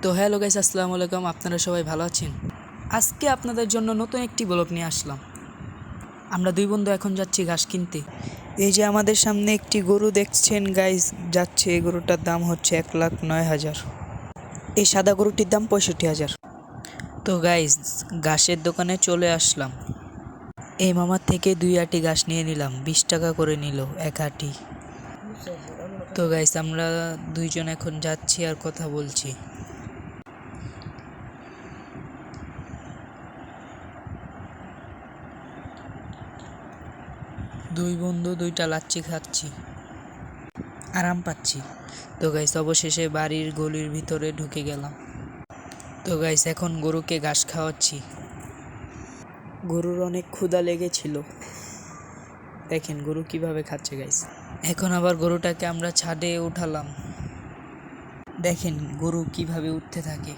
তো hello guys, আসসালামু আলাইকুম। আপনারা সবাই ভালো আছেন? আজকে আপনাদের জন্য নতুন একটি ব্লগ নিয়ে আসলাম। আমরা দুই বন্ধু এখন যাচ্ছি ঘাস কিনতে। এই যে আমাদের সামনে একটি গরু দেখছেন গাইস যাচ্ছে। এই গরুটার দাম হচ্ছে 1,09,000। এই সাদা গরুটির দাম 65,000। তো গাইস, ঘাসের দোকানে চলে আসলাম। এই মামার থেকে 2 আটি ঘাস নিয়ে নিলাম। 20 টাকা করে নিল এক আটি। তো গাইস, আমরা দুইজন এখন যাচ্ছি আর কথা বলছি। দুই বন্ধু দুইটা লাচ্ছি খাচ্ছি, আরাম পাচ্ছি। তো গাইস, অবশেষে বাড়ির গলির ভিতরে ঢুকে গেলাম। তো গাইস, এখন গরুকে ঘাস খাওয়াচ্ছি। গরুর অনেক ক্ষুধা লেগেছিল, দেখেন গরু কিভাবে খাচ্ছে গাইস। এখন আবার গরুটাকে আমরা ছাদে উঠালাম। দেখেন গরু কিভাবে উঠতে থাকে।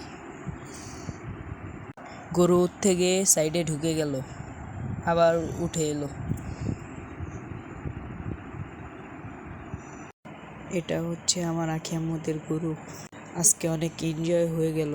গরু উঠতে গিয়ে সাইডে ঢুকে গেল, আবার উঠে এলো। এটা হচ্ছে আমার আখিয়ামুদের গরু। আজকে অনেক এনজয় হয়ে গেল।